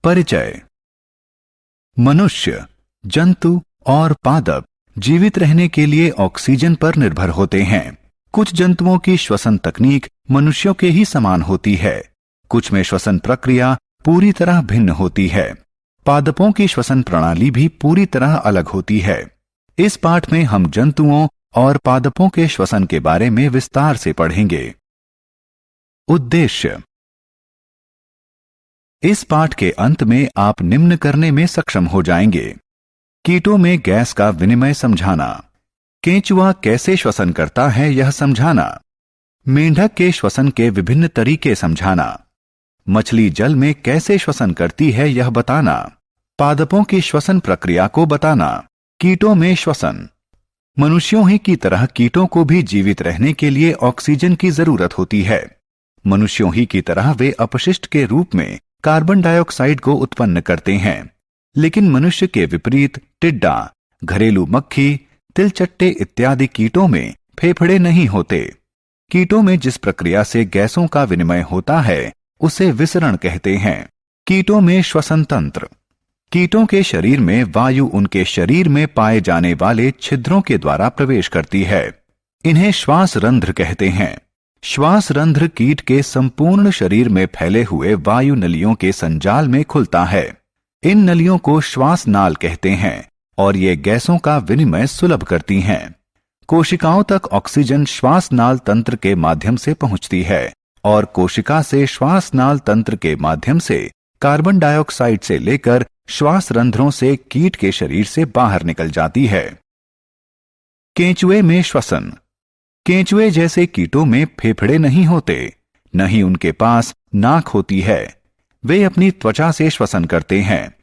परिचय। मनुष्य, जंतु और पादप जीवित रहने के लिए ऑक्सीजन पर निर्भर होते हैं। कुछ जंतुओं की श्वसन तकनीक मनुष्यों के ही समान होती है, कुछ में श्वसन प्रक्रिया पूरी तरह भिन्न होती है। पादपों की श्वसन प्रणाली भी पूरी तरह अलग होती है। इस पाठ में हम जंतुओं और पादपों के श्वसन के बारे में विस्तार से पढ़ेंगे। उद्देश्य। इस पाठ के अंत में आप निम्न करने में सक्षम हो जाएंगे। कीटों में गैस का विनिमय समझाना, केंचुआ कैसे श्वसन करता है यह समझाना, मेंढक के श्वसन के विभिन्न तरीके समझाना, मछली जल में कैसे श्वसन करती है यह बताना, पादपों की श्वसन प्रक्रिया को बताना। कीटों में श्वसन। मनुष्यों ही की तरह कीटों को भी जीवित रहने के लिए ऑक्सीजन की जरूरत होती है। मनुष्यों ही की तरह वे अपशिष्ट के रूप में कार्बन डाइऑक्साइड को उत्पन्न करते हैं, लेकिन मनुष्य के विपरीत टिड्डा, घरेलू मक्खी, तिलचट्टे इत्यादि कीटों में फेफड़े नहीं होते। कीटों में जिस प्रक्रिया से गैसों का विनिमय होता है उसे विसरण कहते हैं। कीटों में श्वसन तंत्र। कीटों के शरीर में वायु उनके शरीर में पाए जाने वाले छिद्रों के द्वारा प्रवेश करती है। इन्हें श्वास रंध्र कहते हैं। श्वास रंध्र कीट के संपूर्ण शरीर में फैले हुए वायु नलियों के संजाल में खुलता है। इन नलियों को श्वास नाल कहते हैं और ये गैसों का विनिमय सुलभ करती हैं। कोशिकाओं तक ऑक्सीजन श्वास नाल तंत्र के माध्यम से पहुंचती है और कोशिका से श्वास नाल तंत्र के माध्यम से कार्बन डाइऑक्साइड से लेकर श्वास रंध्रों से कीट के शरीर से बाहर निकल जाती है। केंचुए में श्वसन। केंचुए जैसे कीटों में फेफड़े नहीं होते, न ही उनके पास नाक होती है। वे अपनी त्वचा से श्वसन करते हैं।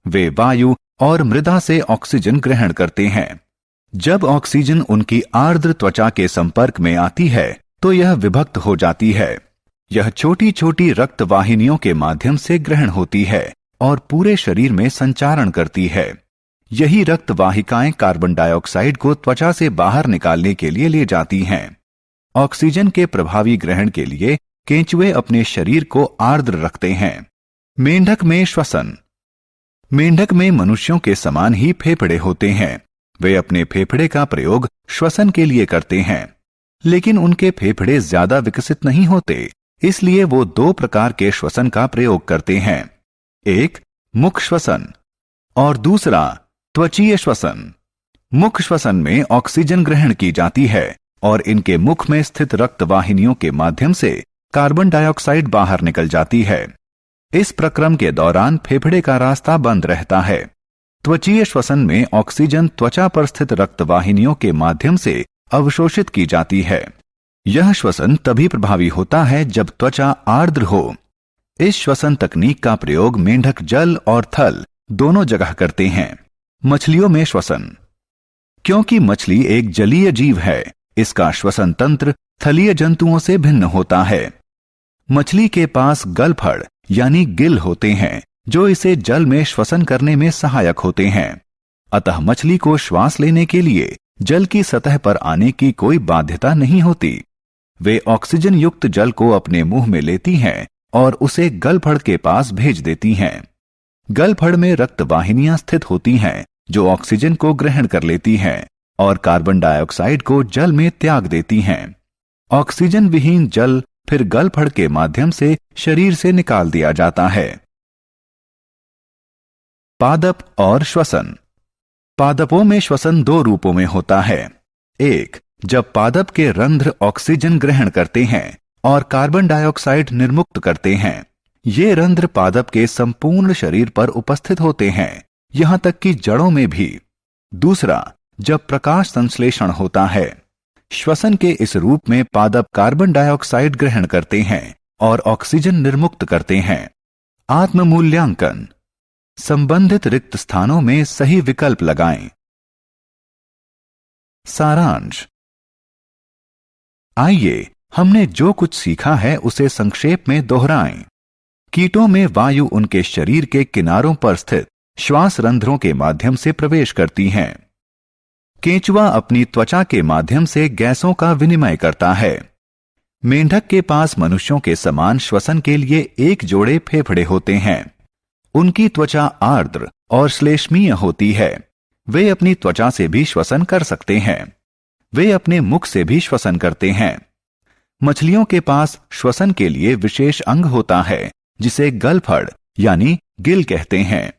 वे वायु और मृदा से ऑक्सीजन ग्रहण करते हैं। जब ऑक्सीजन उनकी आर्द्र त्वचा के संपर्क में आती है तो यह विभक्त हो जाती है। यह छोटी छोटी रक्त वाहिनियों के माध्यम से ग्रहण होती है और पूरे शरीर में संचारण करती है। यही रक्त वाहिकाएं कार्बन डाइऑक्साइड को त्वचा से बाहर निकालने के लिए ले जाती हैं। ऑक्सीजन के प्रभावी ग्रहण के लिए केंचुए अपने शरीर को आर्द्र रखते हैं। मेंढक में श्वसन। मेंढक में मनुष्यों के समान ही फेफड़े होते हैं। वे अपने फेफड़े का प्रयोग श्वसन के लिए करते हैं, लेकिन उनके फेफड़े ज्यादा विकसित नहीं होते, इसलिए वो दो प्रकार के श्वसन का प्रयोग करते हैं। एक मुख श्वसन और दूसरा त्वचीय श्वसन। मुख श्वसन में ऑक्सीजन ग्रहण की जाती है और इनके मुख में स्थित रक्त वाहिनियों के माध्यम से कार्बन डाइऑक्साइड बाहर निकल जाती है। इस प्रक्रम के दौरान फेफड़े का रास्ता बंद रहता है। त्वचीय श्वसन में ऑक्सीजन त्वचा पर स्थित रक्त वाहिनियों के माध्यम से अवशोषित की जाती है। यह श्वसन तभी प्रभावी होता है जब त्वचा आर्द्र हो। इस श्वसन तकनीक का प्रयोग मेंढक जल और थल दोनों जगह करते हैं। मछलियों में श्वसन। क्योंकि मछली एक जलीय जीव है, इसका श्वसन तंत्र थलीय जंतुओं से भिन्न होता है। मछली के पास गलफड़ यानी गिल होते हैं जो इसे जल में श्वसन करने में सहायक होते हैं। अतः मछली को श्वास लेने के लिए जल की सतह पर आने की कोई बाध्यता नहीं होती। वे ऑक्सीजन युक्त जल को अपने मुंह में लेती हैं और उसे गलफड़ के पास भेज देती हैं। गलफड़ में रक्त वाहिनियां स्थित होती हैं जो ऑक्सीजन को ग्रहण कर लेती हैं और कार्बन डाइऑक्साइड को जल में त्याग देती हैं। ऑक्सीजन विहीन जल फिर गलफड़ के माध्यम से शरीर से निकाल दिया जाता है। पादप और श्वसन। पादपों में श्वसन दो रूपों में होता है। एक, जब पादप के रंध्र ऑक्सीजन ग्रहण करते हैं और कार्बन डाइऑक्साइड निर्मुक्त करते हैं। ये रंध्र पादप के संपूर्ण शरीर पर उपस्थित होते हैं, यहां तक कि जड़ों में भी। दूसरा, जब प्रकाश संश्लेषण होता है। श्वसन के इस रूप में पादप कार्बन डाइऑक्साइड ग्रहण करते हैं और ऑक्सीजन निर्मुक्त करते हैं। आत्म मूल्यांकन। संबंधित रिक्त स्थानों में सही विकल्प लगाएं। सारांश। आइए हमने जो कुछ सीखा है उसे संक्षेप में दोहराएं। कीटों में वायु उनके शरीर के किनारों पर स्थित श्वास रंध्रों के माध्यम से प्रवेश करती हैं। केंचुआ अपनी त्वचा के माध्यम से गैसों का विनिमय करता है। मेंढक के पास मनुष्यों के समान श्वसन के लिए एक जोड़े फेफड़े होते हैं। उनकी त्वचा आर्द्र और श्लेष्मीय होती है। वे अपनी त्वचा से भी श्वसन कर सकते हैं। वे अपने मुख से भी श्वसन करते हैं। मछलियों के पास श्वसन के लिए विशेष अंग होता है जिसे गलफड़ यानी गिल कहते हैं।